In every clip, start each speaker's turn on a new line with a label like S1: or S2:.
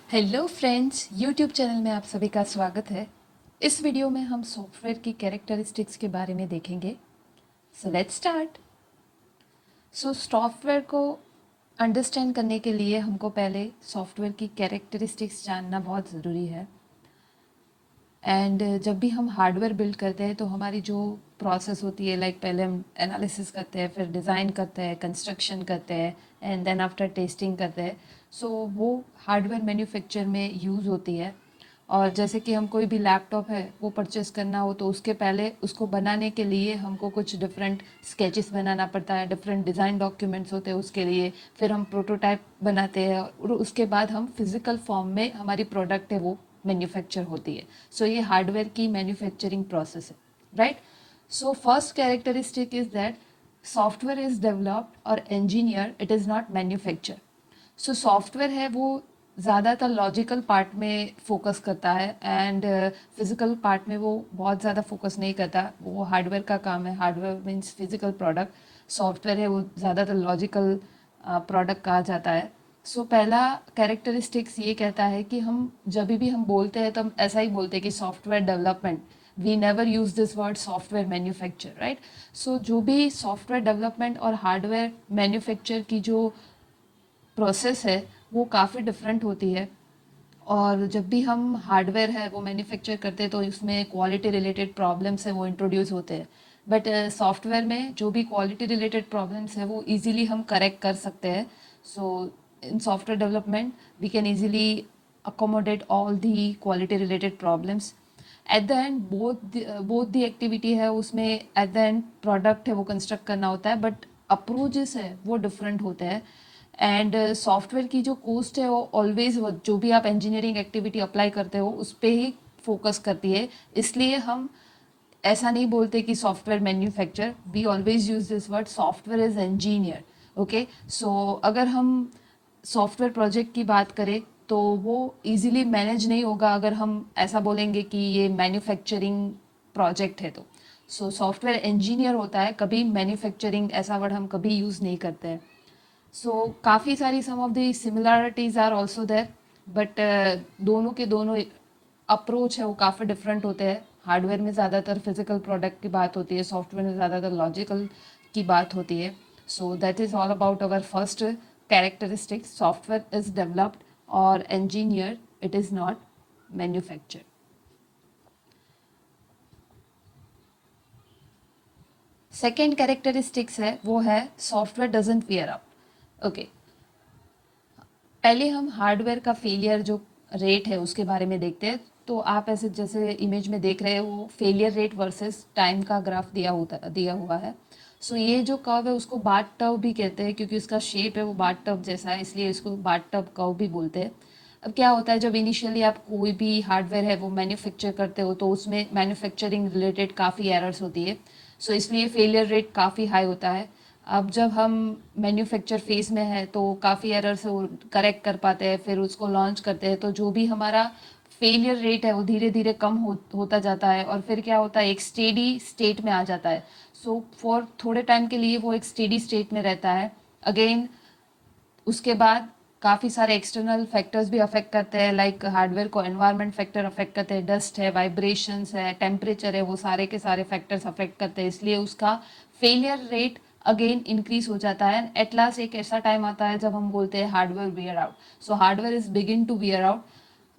S1: Hello friends, YouTube channel में आप सभी का स्वागत है। इस वीडियो में हम सॉफ्टवेयर की कैरेक्टरिस्टिक्स के बारे में देखेंगे। So let's start. सॉफ्टवेयर को अंडरस्टैंड करने के लिए हमको पहले सॉफ्टवेयर की कैरेक्टरिस्टिक्स जानना बहुत ज़रूरी है। एंड जब भी हम हार्डवेयर बिल्ड करते हैं तो हमारी जो प्रोसेस होती है, लाइक पहले हम एनालिसिस करते हैं, फिर डिज़ाइन करते हैं, कंस्ट्रक्शन करते हैं एंड देन आफ्टर टेस्टिंग करते हैं। वो हार्डवेयर मैन्युफैक्चर में यूज़ होती है। और जैसे कि हम कोई भी लैपटॉप है वो परचेस करना हो तो उसके पहले उसको बनाने के लिए हमको कुछ डिफरेंट स्केचेस बनाना पड़ता है, डिफरेंट डिज़ाइन डॉक्यूमेंट्स होते हैं उसके लिए। फिर हम प्रोटोटाइप बनाते हैं और उसके बाद हम फिज़िकल फॉर्म में हमारी प्रोडक्ट है वो मैन्युफैक्चर होती है। ये हार्डवेयर की मैन्युफैक्चरिंग प्रोसेस है, right. First characteristic is that software is developed और engineered, it is not manufacture. Software है वो ज़्यादातर लॉजिकल पार्ट में फोकस करता है एंड फिजिकल पार्ट में वो बहुत ज़्यादा फोकस नहीं करता। वो हार्डवेयर का काम है। Hardware means physical product, software है वो ज़्यादातर लॉजिकल प्रोडक्ट कहा जाता है। पहला कैरेक्टरिस्टिक्स ये कहता है कि हम जब भी हम बोलते हैं तो हम ऐसा ही बोलते हैं कि software development. We never use this word software manufacture, right. जो भी सॉफ्टवेयर डेवलपमेंट और हार्डवेयर मैन्युफैक्चर की जो प्रोसेस है वो काफ़ी डिफरेंट होती है। और जब भी हम हार्डवेयर है वो मैन्युफैक्चर करते हैं तो इसमें क्वालिटी रिलेटेड प्रॉब्लम्स है वो इंट्रोड्यूस होते हैं। बट सॉफ्टवेयर में जो भी क्वालिटी रिलेटेड प्रॉब्लम्स है वो इजीली हम करेक्ट कर सकते हैं। So in software development we can easily accommodate all the quality related problems at the end. Both the activity है उसमें एट द एंड प्रोडक्ट है वो कंस्ट्रक्ट करना होता है, बट अप्रोचेस है वो डिफरेंट होते हैं। एंड सॉफ्टवेयर की जो कॉस्ट है वो ऑलवेज जो भी आप इंजीनियरिंग एक्टिविटी अप्लाई करते हो उस पर ही फोकस करती है। इसलिए हम ऐसा नहीं बोलते कि software manufacture, we always use this word software is engineer. Okay, अगर हम सॉफ्टवेयर प्रोजेक्ट की बात करें तो वो इजीली मैनेज नहीं होगा अगर हम ऐसा बोलेंगे कि ये मैन्युफैक्चरिंग प्रोजेक्ट है। सॉफ्टवेयर इंजीनियर होता है, कभी मैन्युफैक्चरिंग ऐसा वर्ड हम कभी यूज़ नहीं करते हैं। काफ़ी सारी some of the similarities are also there, but दोनों के दोनों अप्रोच है वो काफ़ी डिफरेंट होते हैं। हार्डवेयर में ज़्यादातर फिजिकल प्रोडक्ट की बात होती है, सॉफ्टवेयर में ज़्यादातर लॉजिकल की बात होती है। That is all about our first characteristic, software is developed और engineered, it is not manufacture. Second characteristics है वो है software doesn't wear out. Okay, पहले हम हार्डवेयर का फेलियर जो रेट है उसके बारे में देखते हैं। तो आप ऐसे जैसे इमेज में देख रहे हो वो फेलियर रेट वर्सेस टाइम का ग्राफ दिया हुआ है। ये जो कर्व है उसको बाथ टब भी कहते हैं क्योंकि उसका शेप है वो बाथ टब जैसा है, इसलिए इसको बाथ टब कर्व भी बोलते हैं। अब क्या होता है, जब इनिशियली आप कोई भी हार्डवेयर है वो मैन्युफैक्चर करते हो तो उसमें मैन्युफैक्चरिंग रिलेटेड काफ़ी एरर्स होती है। इसलिए फेलियर रेट काफ़ी हाई होता है। अब जब हम मैन्युफैक्चर फेज में है तो काफ़ी एरर से वो करेक्ट कर पाते हैं, फिर उसको लॉन्च करते हैं तो जो भी हमारा फेलियर रेट है वो धीरे धीरे कम होता जाता है और फिर क्या होता है एक स्टेडी स्टेट में आ जाता है। फॉर थोड़े टाइम के लिए वो एक स्टेडी स्टेट में रहता है। अगेन उसके बाद काफ़ी सारे एक्सटर्नल फैक्टर्स भी अफेक्ट करते हैं, लाइक हार्डवेयर को एनवायरनमेंट फैक्टर अफेक्ट करते हैं, डस्ट है, वाइब्रेशंस है, टेम्परेचर है, वो सारे के सारे फैक्टर्स अफेक्ट करते हैं, इसलिए उसका फेलियर रेट अगेन इंक्रीज हो जाता है। एट लास्ट एक ऐसा टाइम आता है जब हम बोलते हैं hardware wear out. Hardware is begin to wear out.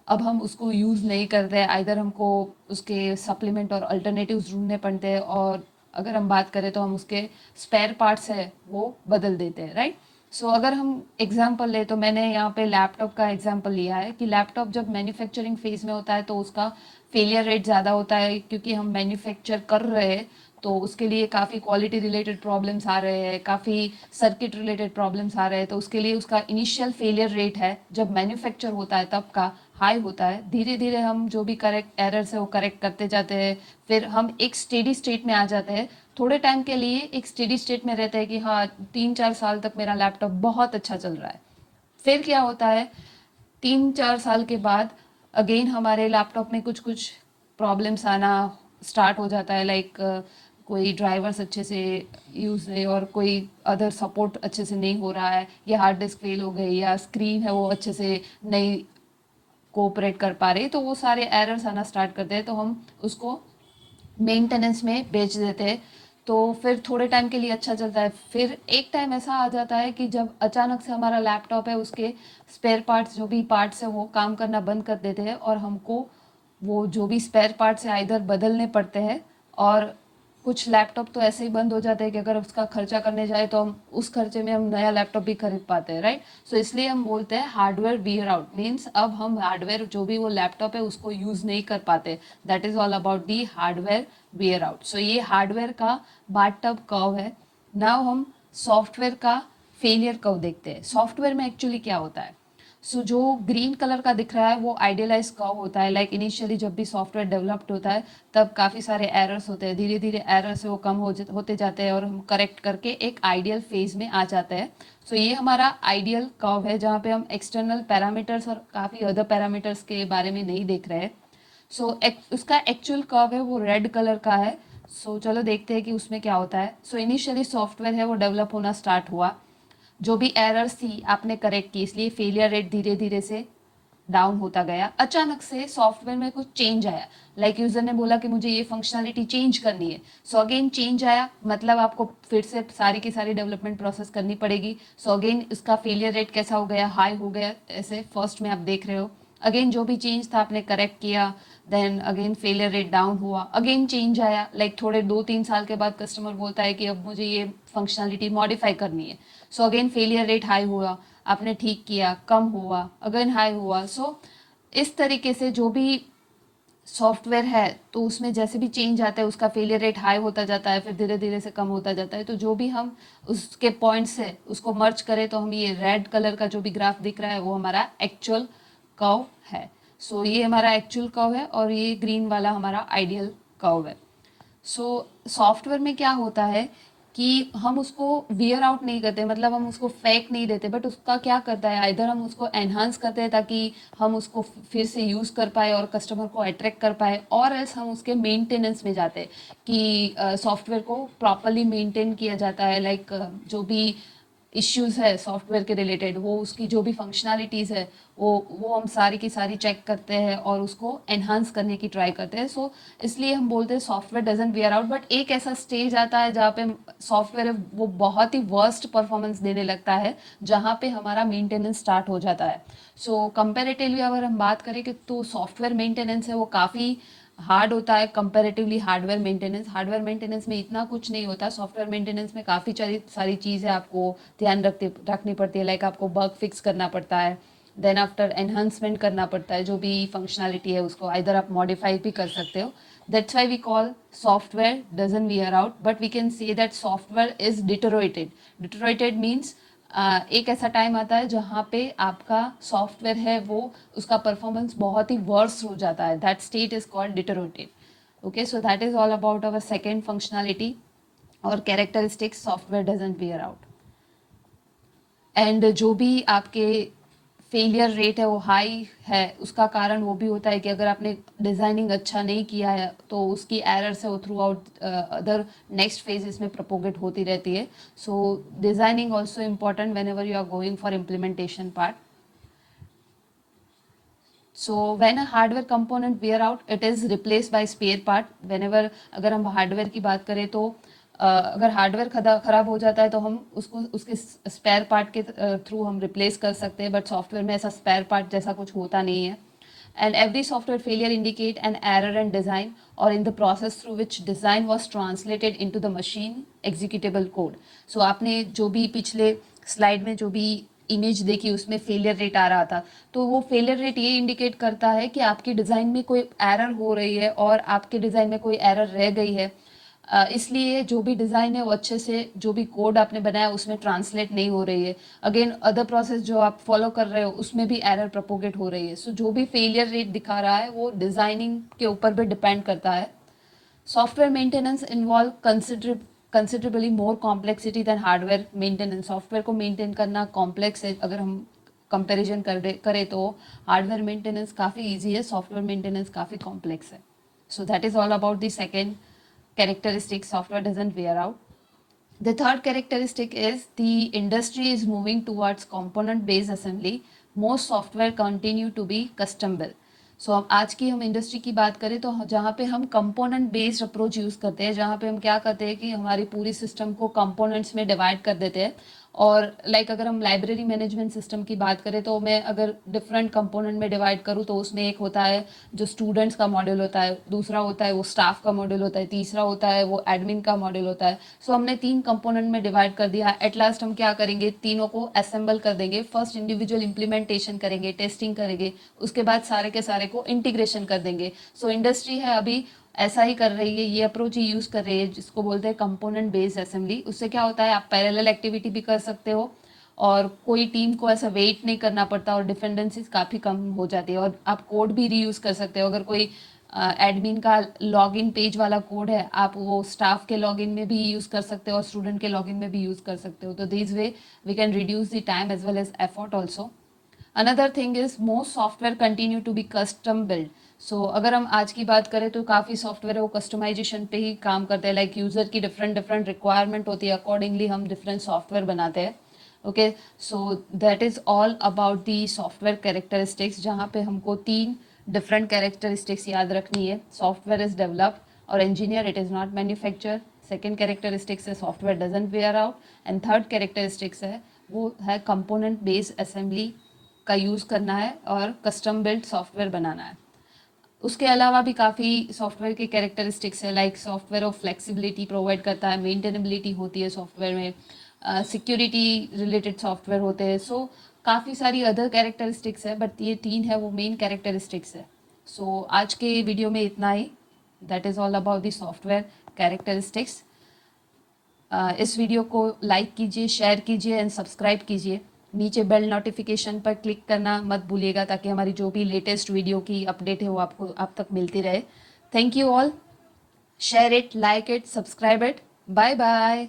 S1: अब हम उसको यूज़ नहीं करते हैं, आइदर हमको उसके सप्लीमेंट और अल्टरनेटिव्स ढूंढने पड़ते हैं, और अगर हम बात करें तो हम उसके स्पेयर पार्ट्स है वो बदल देते हैं, राइट। अगर हम एग्जांपल ले तो मैंने यहाँ पे लैपटॉप का एग्जांपल लिया है कि लैपटॉप जब मैन्युफैक्चरिंग फेज में होता है तो उसका फेलियर रेट ज़्यादा होता है क्योंकि हम मैन्युफैक्चर कर रहे हैं तो उसके लिए काफ़ी क्वालिटी रिलेटेड प्रॉब्लम्स आ रहे हैं, काफ़ी सर्किट रिलेटेड प्रॉब्लम्स आ रहे हैं, तो उसके लिए उसका इनिशियल फेलियर रेट है जब मैन्युफैक्चर होता है तब का हाई होता है। धीरे धीरे हम जो भी करेक्ट एरर्स है वो करेक्ट करते जाते हैं, फिर हम एक स्टेडी स्टेट में आ जाते हैं। थोड़े टाइम के लिए एक स्टेडी स्टेट में रहता है कि हाँ 3-4 साल तक मेरा लैपटॉप बहुत अच्छा चल रहा है। फिर क्या होता है 3-4 साल के बाद अगेन हमारे लैपटॉप में कुछ कुछ प्रॉब्लम्स आना स्टार्ट हो जाता है, लाइक कोई ड्राइवर्स अच्छे से यूज़ नहीं और कोई अदर सपोर्ट अच्छे से नहीं हो रहा है, या हार्ड डिस्क फेल हो गई, या स्क्रीन है वो अच्छे से नहीं कोऑपरेट कर पा रही, तो वो सारे एरर्स आना स्टार्ट करते हैं, तो हम उसको मेंटेनेंस में बेच देते हैं। तो फिर थोड़े टाइम के लिए अच्छा चलता है, फिर एक टाइम ऐसा आ जाता है कि जब अचानक से हमारा लैपटॉप है उसके स्पेयर पार्ट्स जो भी पार्ट्स है वो काम करना बंद कर देते हैं, और हमको वो जो भी स्पेयर पार्ट्स है इधर बदलने पड़ते हैं। और कुछ लैपटॉप तो ऐसे ही बंद हो जाते हैं कि अगर उसका खर्चा करने जाए तो हम उस खर्चे में हम नया लैपटॉप भी खरीद पाते हैं, राइट। सो इसलिए हम बोलते हैं हार्डवेयर वियर आउट, मीन्स अब हम हार्डवेयर जो भी वो लैपटॉप है उसको यूज नहीं कर पाते। That is all about the hardware wear out. So ये हार्डवेयर का बाथटब कर्व है। नाउ हम सॉफ्टवेयर का फेलियर कर्व देखते हैं। सॉफ्टवेयर में एक्चुअली क्या होता है, सो जो ग्रीन कलर का दिख रहा है वो आइडियलाइज कर्व होता है। लाइक इनिशियली जब भी सॉफ्टवेयर डेवलप्ड होता है तब काफ़ी सारे एरर्स होते हैं, धीरे धीरे एरर्स वो कम होते जाते हैं और हम करेक्ट करके एक आइडियल फेज में आ जाते हैं। सो ये हमारा आइडियल कर्व है जहाँ पे हम एक्सटर्नल पैरामीटर्स और काफ़ी अदर पैरामीटर्स के बारे में नहीं देख रहे हैं। सो उसका एक्चुअल कर्व है वो रेड कलर का है। सो चलो देखते हैं कि उसमें क्या होता है। सो इनिशियली सॉफ्टवेयर है वो डेवलप होना स्टार्ट हुआ, जो भी एरर्स थी आपने करेक्ट की, इसलिए फेलियर रेट धीरे धीरे से डाउन होता गया। अचानक से सॉफ्टवेयर में कुछ चेंज आया, लाइक यूजर ने बोला कि मुझे ये फंक्शनलिटी चेंज करनी है। सो अगेन चेंज आया, मतलब आपको फिर से सारी की सारी डेवलपमेंट प्रोसेस करनी पड़ेगी। सो अगेन इसका फेलियर रेट कैसा हो गया, हाई हो गया, ऐसे फर्स्ट में आप देख रहे हो। अगेन जो भी चेंज था आपने करेक्ट किया, then again failure rate down हुआ, अगेन चेंज आया, लाइक थोड़े 2-3 साल के बाद कस्टमर बोलता है कि अब मुझे ये फंक्शनलिटी मॉडिफाई करनी है। So again failure rate high हुआ, आपने ठीक किया, कम हुआ, अगेन हाई हुआ। सो इस तरीके से जो भी सॉफ्टवेयर है तो उसमें जैसे भी चेंज आता है उसका फेलियर रेट हाई होता जाता है, फिर धीरे धीरे से कम होता जाता है। तो जो भी हम उसके पॉइंट्स है उसको मर्ज करें तो हम ये रेड कलर का जो भी ग्राफ दिख रहा है वो हमारा एक्चुअल कर्व है। सो ये हमारा एक्चुअल कर्व है और ये ग्रीन वाला हमारा आइडियल कर्व है। सो सॉफ्टवेयर में क्या होता है कि हम उसको वियर आउट नहीं करते, मतलब हम उसको फेक नहीं देते, बट उसका क्या करता है, इधर हम उसको एनहांस करते हैं ताकि हम उसको फिर से यूज़ कर पाए और कस्टमर को अट्रैक्ट कर पाए, और एल्स हम उसके मेंटेनेंस में जाते हैं कि सॉफ्टवेयर को प्रॉपरली मेंटेन किया जाता है। लाइक जो भी इश्यूज है सॉफ्टवेयर के रिलेटेड, वो उसकी जो भी फंक्शनैलिटीज़ है वो हम सारी की सारी चेक करते हैं और उसको एनहांस करने की ट्राई करते हैं। सो इसलिए हम बोलते हैं software doesn't wear out. But एक ऐसा स्टेज आता है जहाँ पे सॉफ्टवेयर है वो बहुत ही वर्स्ट परफॉर्मेंस देने लगता है, जहाँ पे हमारा मेंटेनेंस स्टार्ट हो जाता है। सो कंपेरेटिवली अगर हम बात करें कि तो सॉफ्टवेयर मेंटेनेंस है वो काफ़ी हार्ड होता है comparatively hardware maintenance. Hardware maintenance में इतना कुछ नहीं होता, सॉफ्टवेयर मेंटेनेंस में काफ़ी सारी चीज़ें आपको ध्यान रखनी पड़ती है। लाइक आपको बग फिक्स करना पड़ता है, देन आफ्टर एनहांसमेंट करना पड़ता है, जो भी फंक्शनैलिटी है उसको आइदर आप मॉडिफाई भी कर सकते हो। That's why we call software doesn't wear out, but we can say that software is deteriorated. Deteriorated means एक ऐसा टाइम आता है जहाँ पे आपका सॉफ्टवेयर है वो उसका परफॉर्मेंस बहुत ही वर्स हो जाता है। That state is called deteriorated. Okay, so that is all about our second functionality और characteristics software doesn't wear out. And जो भी आपके फेलियर रेट है वो हाई है, उसका कारण वो भी होता है कि अगर आपने डिज़ाइनिंग अच्छा नहीं किया है तो उसकी एरर्स है वो throughout other next phases में प्रोपोगेट होती रहती है। So designing also important whenever you are going for implementation part. So when a hardware component wear out it is replace by spare part. Whenever अगर हम hardware की बात करें तो अगर हार्डवेयर खराब हो जाता है तो हम उसको उसके स्पेयर पार्ट के थ्रू हम रिप्लेस कर सकते हैं, बट सॉफ्टवेयर में ऐसा स्पेयर पार्ट जैसा कुछ होता नहीं है। And every software failure indicate an error in design or in the process through which design was translated into the machine executable code. So आपने जो भी पिछले स्लाइड में जो भी इमेज देखी उसमें फेलियर रेट आ रहा था, तो वो फेलियर रेट ये इंडिकेट करता है कि आपकी डिज़ाइन में कोई एरर हो रही है और आपके डिज़ाइन में कोई एरर रह गई है। इसलिए जो भी डिज़ाइन है वो अच्छे से जो भी कोड आपने बनाया उसमें ट्रांसलेट नहीं हो रही है। अगेन अदर प्रोसेस जो आप फॉलो कर रहे हो उसमें भी एरर प्रोपोगेट हो रही है। सो जो भी फेलियर रेट दिखा रहा है वो डिज़ाइनिंग के ऊपर भी डिपेंड करता है। Software maintenance involve considerably more complexity than hardware maintenance. Software को मेंटेन करना कॉम्प्लेक्स है, अगर हम कंपेरिजन करें तो हार्डवेयर मेंटेनेंस काफ़ी ईजी है, सॉफ्टवेयर मेंटेनेंस काफ़ी कॉम्प्लेक्स है। So that is all about the second characteristic software doesn't wear out. The third characteristic is the industry is moving towards component based assembly most software continue to be custom built. So अब आज की हम industry की बात करें तो जहाँ पे हम कंपोनेंट बेस्ड अप्रोच यूज़ करते हैं, जहाँ पे हम क्या करते हैं कि हमारी पूरी सिस्टम को कंपोनेंट्स में डिवाइड कर देते हैं। और अगर हम लाइब्रेरी मैनेजमेंट सिस्टम की बात करें तो मैं अगर डिफरेंट कंपोनेंट में डिवाइड करूँ तो उसमें एक होता है जो स्टूडेंट्स का मॉड्यूल होता है, दूसरा होता है वो स्टाफ का मॉड्यूल होता है, तीसरा होता है वो एडमिन का मॉड्यूल होता है। सो हमने 3 कंपोनेंट में डिवाइड कर दिया। एट लास्ट हम क्या करेंगे, तीनों को असेंबल कर देंगे। फर्स्ट इंडिविजुअल इंप्लीमेंटेशन करेंगे, टेस्टिंग करेंगे, उसके बाद सारे के सारे को इंटीग्रेशन कर देंगे। सो इंडस्ट्री है अभी ऐसा ही कर रही है, ये अप्रोच ही यूज़ कर रही है जिसको बोलते हैं कंपोनेंट बेस्ड असेंबली। उससे क्या होता है, आप पैरेलल एक्टिविटी भी कर सकते हो और कोई टीम को ऐसा वेट नहीं करना पड़ता और डिपेंडेंसीज काफ़ी कम हो जाती है। और आप कोड भी रीयूज़ कर सकते हो। अगर कोई एडमिन का लॉगिन पेज वाला कोड है, आप वो स्टाफ के लॉगिन में भी यूज़ कर सकते हो और स्टूडेंट के लॉगिन में भी यूज़ कर सकते हो। तो this way we can reduce the time as well as effort also. Another thing is most software continue to be custom build. So अगर हम आज की बात करें तो काफ़ी सॉफ्टवेयर है वो कस्टमाइजेशन पे ही काम करते हैं। लाइक यूज़र की डिफरेंट डिफरेंट रिक्वायरमेंट होती है, अकॉर्डिंगली हम डिफरेंट सॉफ्टवेयर बनाते हैं। Okay, so that is all about the software characteristics, जहाँ पे हमको 3 डिफरेंट कैरेक्टरिस्टिक्स याद रखनी है। सॉफ्टवेयर इज डेवलप्ड और engineer, it is not manufactured. Second characteristics है software doesn't wear out. And third characteristics है वो है कंपोनेंट बेस्ड असेंबली का यूज़ करना है और कस्टम बिल्ट सॉफ्टवेयर बनाना है। उसके अलावा भी काफ़ी सॉफ्टवेयर के कैरेक्टरिस्टिक्स है। Like software of flexibility provide करता है, मेंटेनेबिलिटी होती है सॉफ्टवेयर में, सिक्योरिटी रिलेटेड सॉफ्टवेयर होते हैं। सो काफ़ी सारी अदर कैरेक्टरिस्टिक्स है, बट ये 3 है वो मेन कैरेक्टरिस्टिक्स है। सो आज के वीडियो में इतना ही। That is all about the software characteristics. इस वीडियो को लाइक कीजिए, शेयर कीजिए एंड सब्सक्राइब कीजिए। नीचे बेल नोटिफिकेशन पर क्लिक करना मत भूलिएगा ताकि हमारी जो भी लेटेस्ट वीडियो की अपडेट है वो आपको आप तक मिलती रहे। Thank you all. Share it, like it, subscribe it. Bye bye.